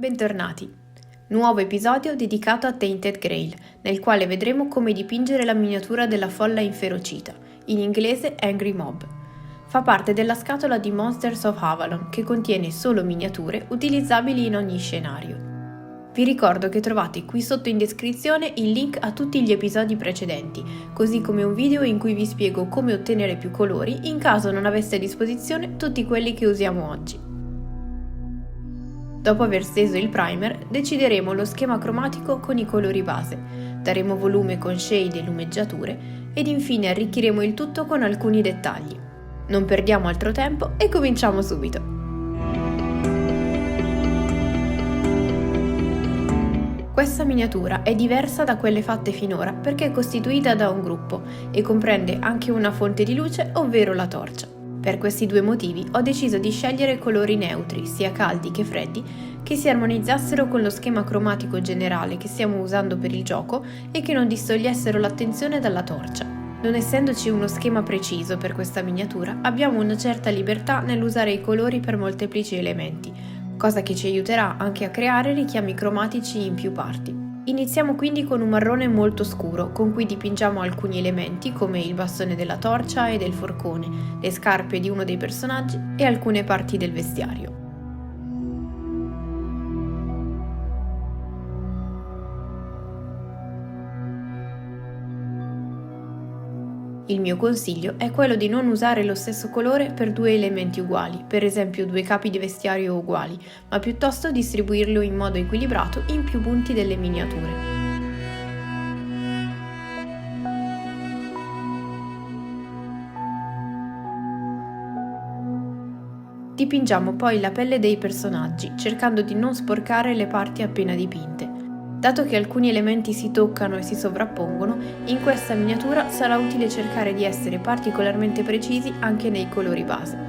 Bentornati! Nuovo episodio dedicato a Tainted Grail, nel quale vedremo come dipingere la miniatura della folla inferocita, in inglese Angry Mob. Fa parte della scatola di Monsters of Avalon, che contiene solo miniature utilizzabili in ogni scenario. Vi ricordo che trovate qui sotto in descrizione il link a tutti gli episodi precedenti, così come un video in cui vi spiego come ottenere più colori in caso non aveste a disposizione tutti quelli che usiamo oggi. Dopo aver steso il primer, decideremo lo schema cromatico con i colori base, daremo volume con shade e lumeggiature ed infine arricchiremo il tutto con alcuni dettagli. Non perdiamo altro tempo e cominciamo subito! Questa miniatura è diversa da quelle fatte finora perché è costituita da un gruppo e comprende anche una fonte di luce, ovvero la torcia. Per questi due motivi ho deciso di scegliere colori neutri, sia caldi che freddi, che si armonizzassero con lo schema cromatico generale che stiamo usando per il gioco e che non distogliessero l'attenzione dalla torcia. Non essendoci uno schema preciso per questa miniatura, abbiamo una certa libertà nell'usare i colori per molteplici elementi, cosa che ci aiuterà anche a creare richiami cromatici in più parti. Iniziamo quindi con un marrone molto scuro, con cui dipingiamo alcuni elementi come il bastone della torcia e del forcone, le scarpe di uno dei personaggi e alcune parti del vestiario. Il mio consiglio è quello di non usare lo stesso colore per due elementi uguali, per esempio due capi di vestiario uguali, ma piuttosto distribuirlo in modo equilibrato in più punti delle miniature. Dipingiamo poi la pelle dei personaggi, cercando di non sporcare le parti appena dipinte. Dato che alcuni elementi si toccano e si sovrappongono, in questa miniatura sarà utile cercare di essere particolarmente precisi anche nei colori base.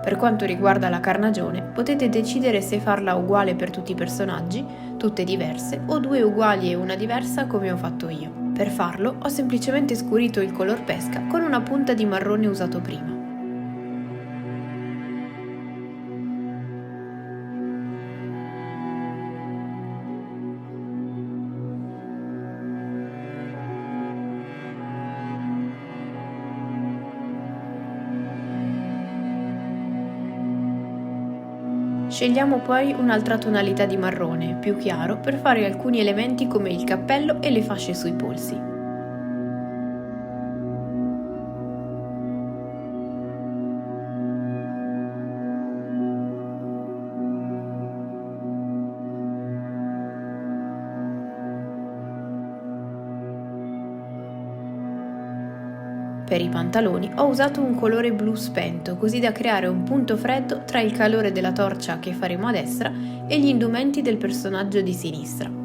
Per quanto riguarda la carnagione, potete decidere se farla uguale per tutti i personaggi, tutte diverse, o due uguali e una diversa come ho fatto io. Per farlo, ho semplicemente scurito il color pesca con una punta di marrone usato prima. Scegliamo poi un'altra tonalità di marrone, più chiaro, per fare alcuni elementi come il cappello e le fasce sui polsi. Per i pantaloni ho usato un colore blu spento, così da creare un punto freddo tra il calore della torcia che faremo a destra e gli indumenti del personaggio di sinistra.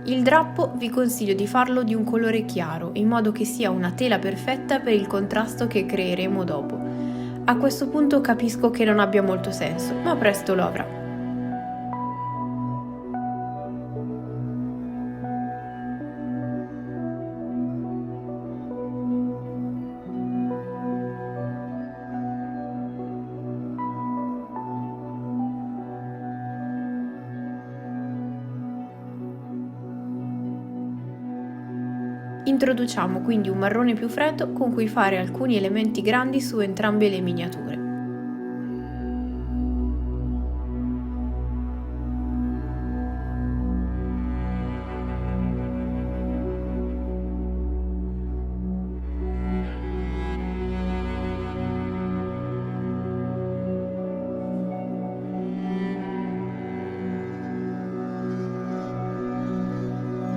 Il drappo vi consiglio di farlo di un colore chiaro, in modo che sia una tela perfetta per il contrasto che creeremo dopo. A questo punto capisco che non abbia molto senso, ma presto lo avrà. Introduciamo quindi un marrone più freddo con cui fare alcuni elementi grandi su entrambe le miniature.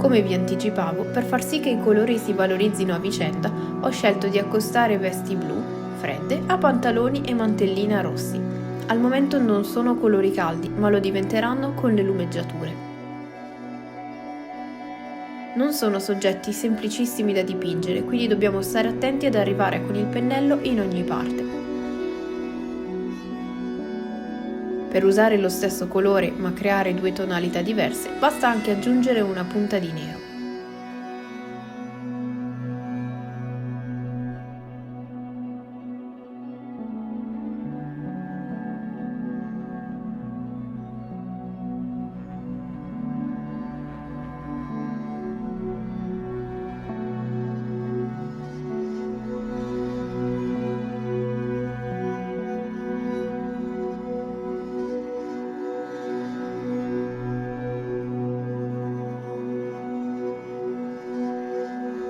Come vi anticipavo, per far sì che i colori si valorizzino a vicenda, ho scelto di accostare vesti blu, fredde, a pantaloni e mantellina rossi. Al momento non sono colori caldi, ma lo diventeranno con le lumeggiature. Non sono soggetti semplicissimi da dipingere, quindi dobbiamo stare attenti ad arrivare con il pennello in ogni parte. Per usare lo stesso colore ma creare due tonalità diverse, basta anche aggiungere una punta di nero.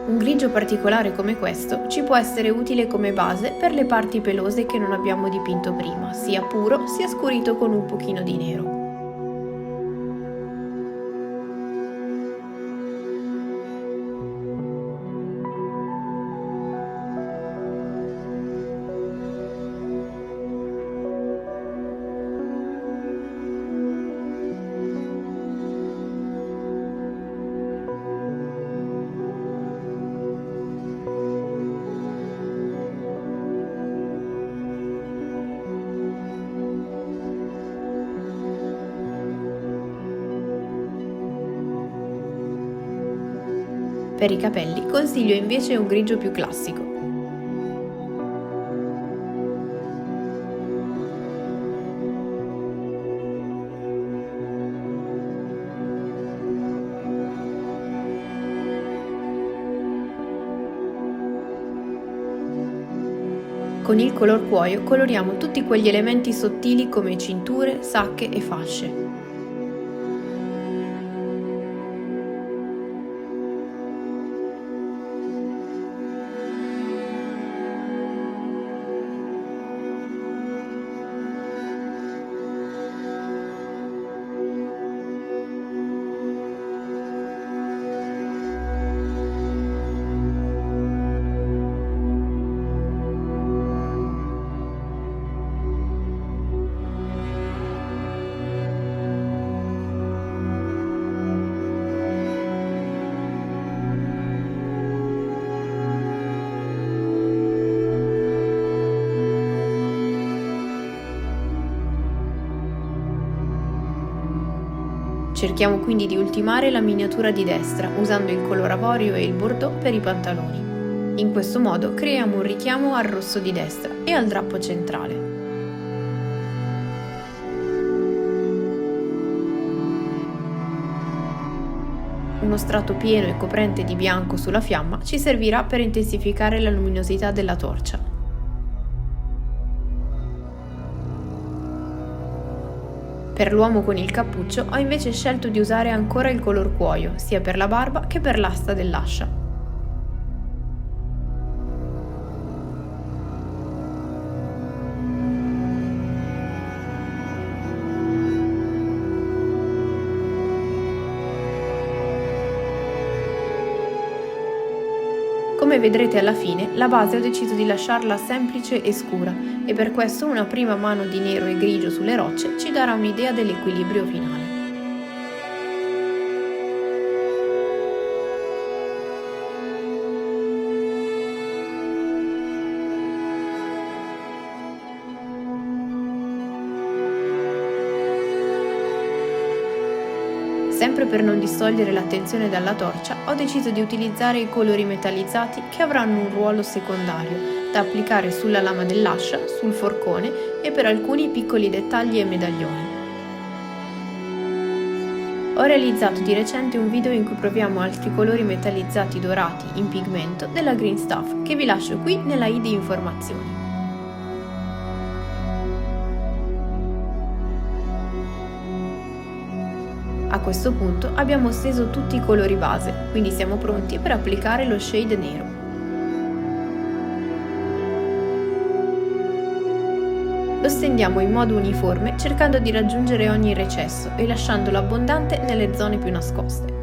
Un grigio particolare come questo ci può essere utile come base per le parti pelose che non abbiamo dipinto prima, sia puro sia scurito con un pochino di nero. Per i capelli consiglio invece un grigio più classico. Con il color cuoio coloriamo tutti quegli elementi sottili come cinture, sacche e fasce. Cerchiamo quindi di ultimare la miniatura di destra usando il color avorio e il bordeaux per i pantaloni. In questo modo creiamo un richiamo al rosso di destra e al drappo centrale. Uno strato pieno e coprente di bianco sulla fiamma ci servirà per intensificare la luminosità della torcia. Per l'uomo con il cappuccio ho invece scelto di usare ancora il color cuoio, sia per la barba che per l'asta dell'ascia. Come vedrete alla fine, la base ho deciso di lasciarla semplice e scura e per questo una prima mano di nero e grigio sulle rocce ci darà un'idea dell'equilibrio finale. Sempre per non distogliere l'attenzione dalla torcia, ho deciso di utilizzare i colori metallizzati che avranno un ruolo secondario, da applicare sulla lama dell'ascia, sul forcone e per alcuni piccoli dettagli e medaglioni. Ho realizzato di recente un video in cui proviamo altri colori metallizzati dorati in pigmento della Green Stuff, che vi lascio qui nella i di informazioni. A questo punto abbiamo steso tutti i colori base, quindi siamo pronti per applicare lo shade nero. Lo stendiamo in modo uniforme cercando di raggiungere ogni recesso e lasciandolo abbondante nelle zone più nascoste.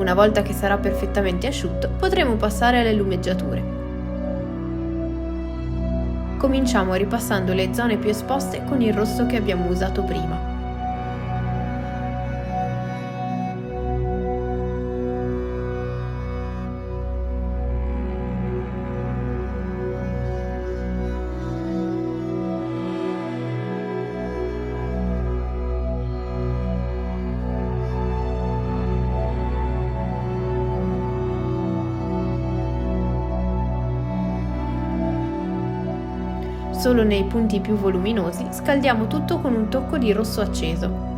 Una volta che sarà perfettamente asciutto, potremo passare alle lumeggiature. Cominciamo ripassando le zone più esposte con il rosso che abbiamo usato prima. Solo nei punti più voluminosi scaldiamo tutto con un tocco di rosso acceso.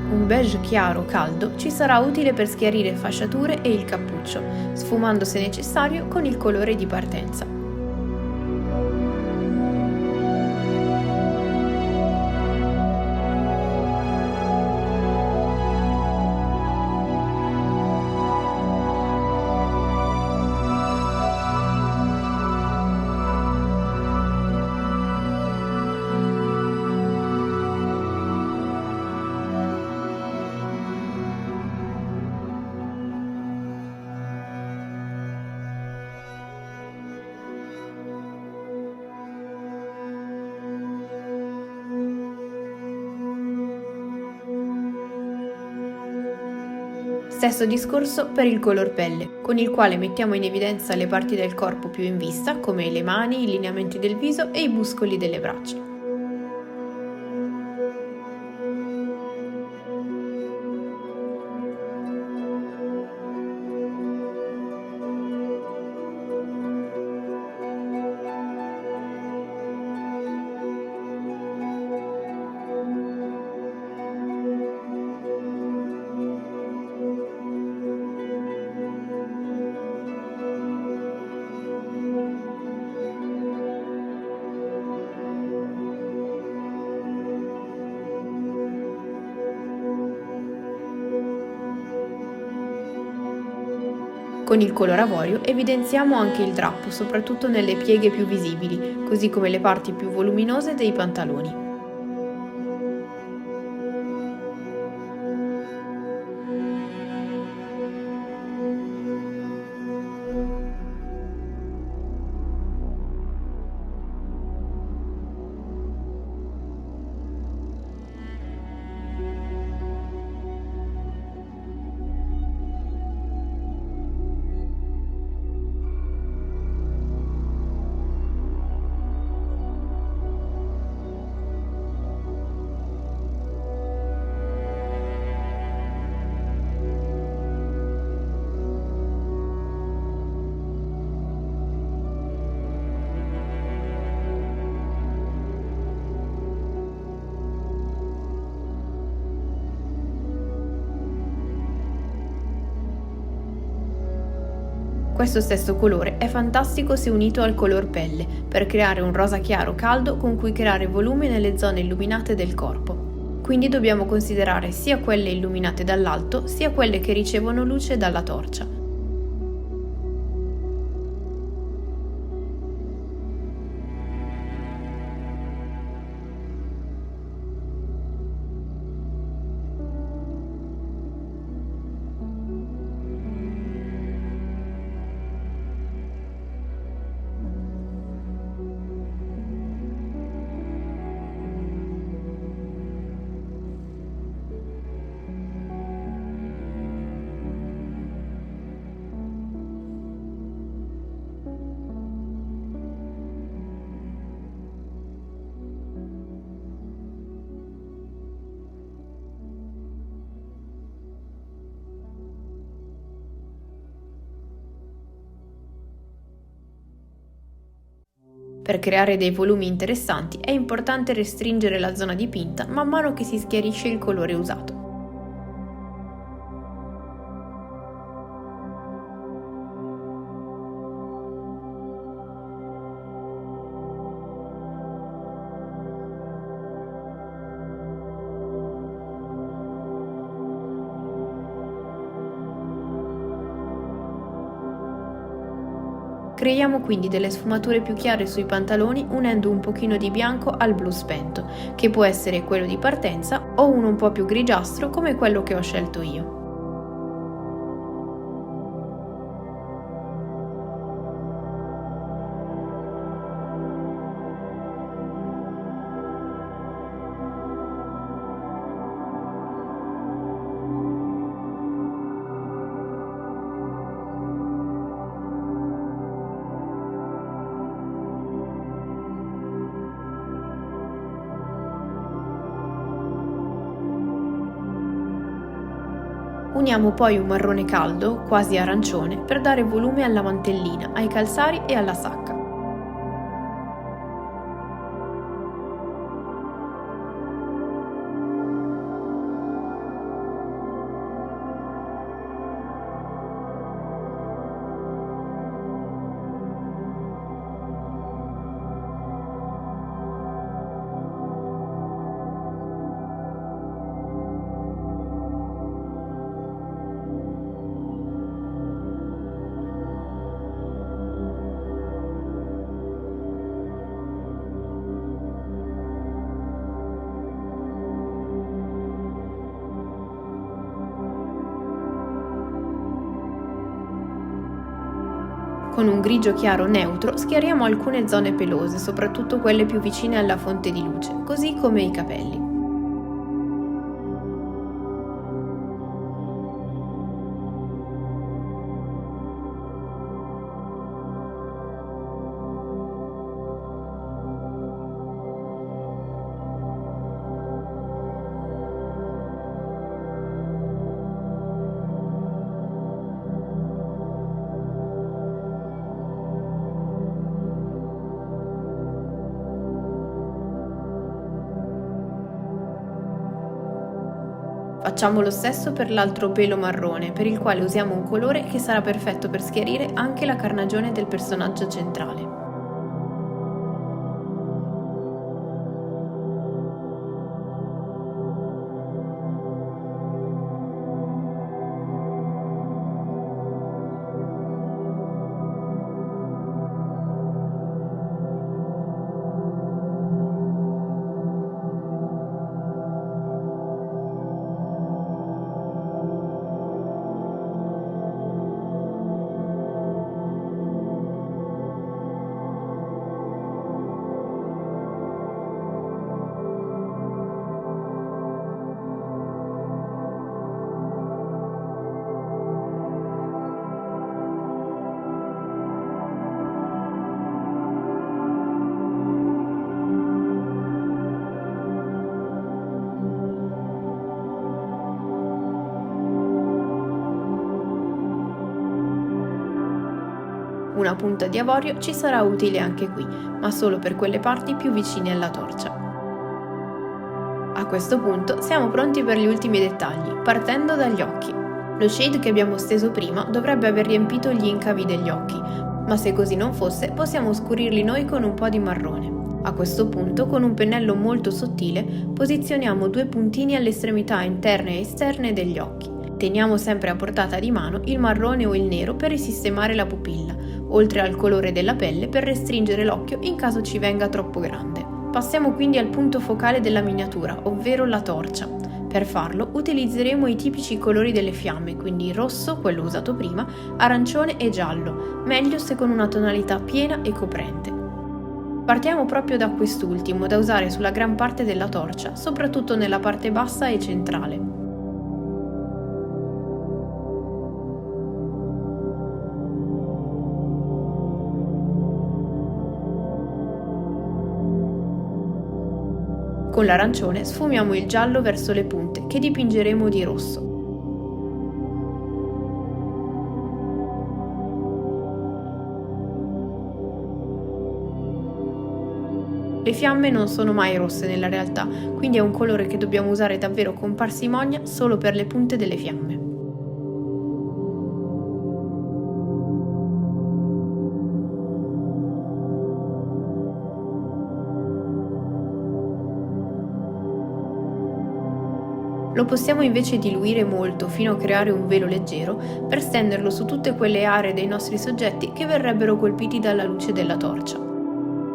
Un beige chiaro caldo ci sarà utile per schiarire fasciature e il cappuccio, sfumando se necessario con il colore di partenza. Stesso discorso per il color pelle, con il quale mettiamo in evidenza le parti del corpo più in vista, come le mani, i lineamenti del viso e i muscoli delle braccia. Con il color avorio evidenziamo anche il drappo, soprattutto nelle pieghe più visibili, così come le parti più voluminose dei pantaloni. Questo stesso colore è fantastico se unito al color pelle, per creare un rosa chiaro caldo con cui creare volume nelle zone illuminate del corpo. Quindi dobbiamo considerare sia quelle illuminate dall'alto, sia quelle che ricevono luce dalla torcia. Per creare dei volumi interessanti è importante restringere la zona dipinta man mano che si schiarisce il colore usato. Creiamo quindi delle sfumature più chiare sui pantaloni unendo un pochino di bianco al blu spento, che può essere quello di partenza o uno un po' più grigiastro come quello che ho scelto io. Uniamo poi un marrone caldo, quasi arancione, per dare volume alla mantellina, ai calzari e alla sacca. Con un grigio chiaro neutro schiariamo alcune zone pelose, soprattutto quelle più vicine alla fonte di luce, così come i capelli. Facciamo lo stesso per l'altro pelo marrone, per il quale usiamo un colore che sarà perfetto per schiarire anche la carnagione del personaggio centrale. Una punta di avorio ci sarà utile anche qui, ma solo per quelle parti più vicine alla torcia. A questo punto siamo pronti per gli ultimi dettagli, partendo dagli occhi. Lo shade che abbiamo steso prima dovrebbe aver riempito gli incavi degli occhi, ma se così non fosse possiamo scurirli noi con un po' di marrone. A questo punto, con un pennello molto sottile, posizioniamo due puntini alle estremità interne e esterne degli occhi. Teniamo sempre a portata di mano il marrone o il nero per risistemare la pupilla, oltre al colore della pelle per restringere l'occhio in caso ci venga troppo grande. Passiamo quindi al punto focale della miniatura, ovvero la torcia. Per farlo utilizzeremo i tipici colori delle fiamme, quindi rosso, quello usato prima, arancione e giallo, meglio se con una tonalità piena e coprente. Partiamo proprio da quest'ultimo, da usare sulla gran parte della torcia, soprattutto nella parte bassa e centrale. Con l'arancione sfumiamo il giallo verso le punte, che dipingeremo di rosso. Le fiamme non sono mai rosse nella realtà, quindi è un colore che dobbiamo usare davvero con parsimonia solo per le punte delle fiamme. Lo possiamo invece diluire molto fino a creare un velo leggero per stenderlo su tutte quelle aree dei nostri soggetti che verrebbero colpiti dalla luce della torcia.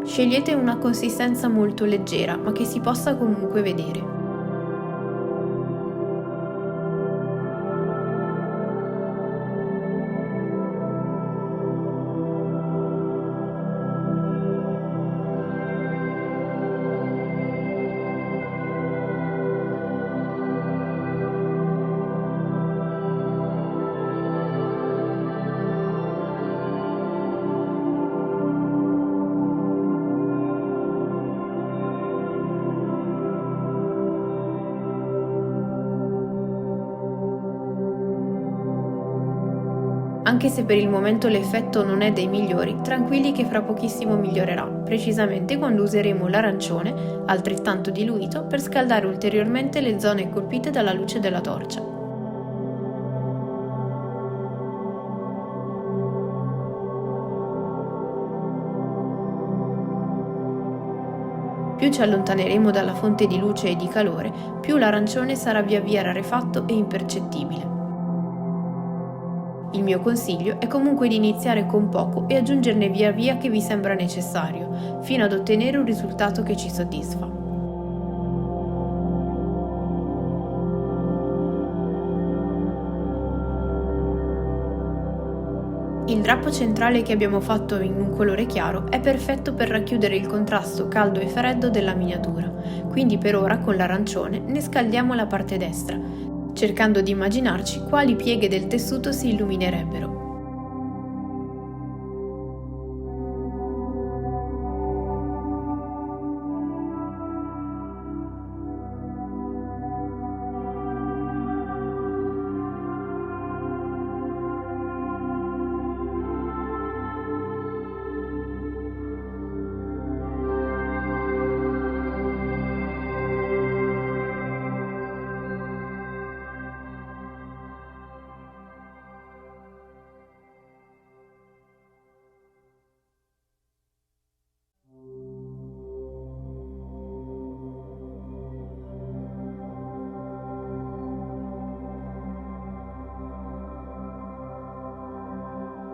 Scegliete una consistenza molto leggera ma che si possa comunque vedere. Anche se per il momento l'effetto non è dei migliori, tranquilli che fra pochissimo migliorerà, precisamente quando useremo l'arancione, altrettanto diluito, per scaldare ulteriormente le zone colpite dalla luce della torcia. Più ci allontaneremo dalla fonte di luce e di calore, più l'arancione sarà via via rarefatto e impercettibile. Il mio consiglio è comunque di iniziare con poco e aggiungerne via via che vi sembra necessario, fino ad ottenere un risultato che ci soddisfa. Il drappo centrale che abbiamo fatto in un colore chiaro è perfetto per racchiudere il contrasto caldo e freddo della miniatura, quindi per ora con l'arancione ne scaldiamo la parte destra, cercando di immaginarci quali pieghe del tessuto si illuminerebbero.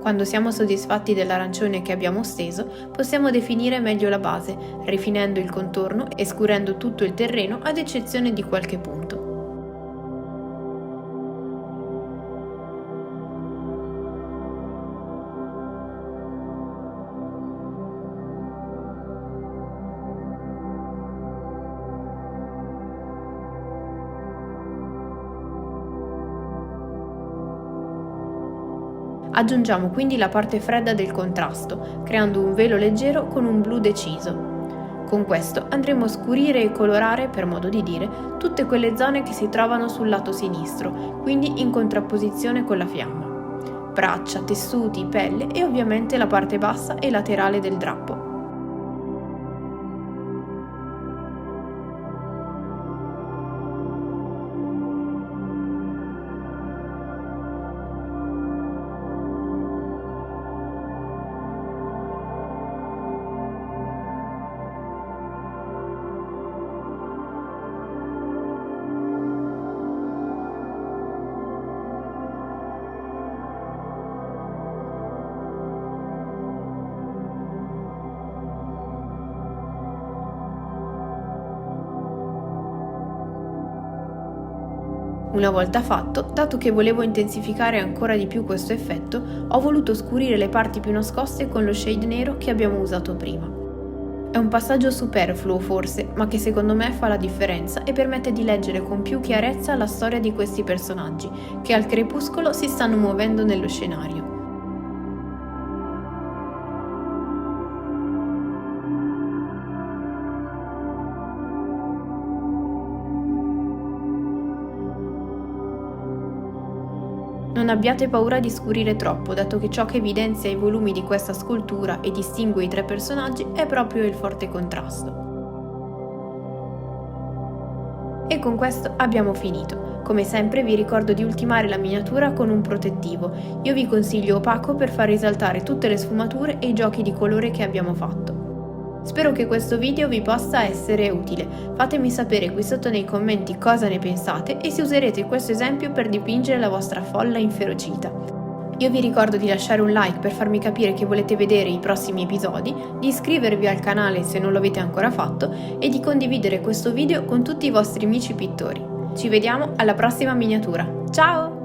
Quando siamo soddisfatti dell'arancione che abbiamo steso, possiamo definire meglio la base, rifinendo il contorno e scurendo tutto il terreno ad eccezione di qualche punto. Aggiungiamo quindi la parte fredda del contrasto, creando un velo leggero con un blu deciso. Con questo andremo a scurire e colorare, per modo di dire, tutte quelle zone che si trovano sul lato sinistro, quindi in contrapposizione con la fiamma. Braccia, tessuti, pelle e ovviamente la parte bassa e laterale del drappo. Una volta fatto, dato che volevo intensificare ancora di più questo effetto, ho voluto scurire le parti più nascoste con lo shade nero che abbiamo usato prima. È un passaggio superfluo forse, ma che secondo me fa la differenza e permette di leggere con più chiarezza la storia di questi personaggi, che al crepuscolo si stanno muovendo nello scenario. Non abbiate paura di scurire troppo, dato che ciò che evidenzia i volumi di questa scultura e distingue i tre personaggi è proprio il forte contrasto. E con questo abbiamo finito. Come sempre vi ricordo di ultimare la miniatura con un protettivo. Io vi consiglio opaco per far risaltare tutte le sfumature e i giochi di colore che abbiamo fatto. Spero che questo video vi possa essere utile. Fatemi sapere qui sotto nei commenti cosa ne pensate e se userete questo esempio per dipingere la vostra folla inferocita. Io vi ricordo di lasciare un like per farmi capire che volete vedere i prossimi episodi, di iscrivervi al canale se non lo avete ancora fatto e di condividere questo video con tutti i vostri amici pittori. Ci vediamo alla prossima miniatura. Ciao!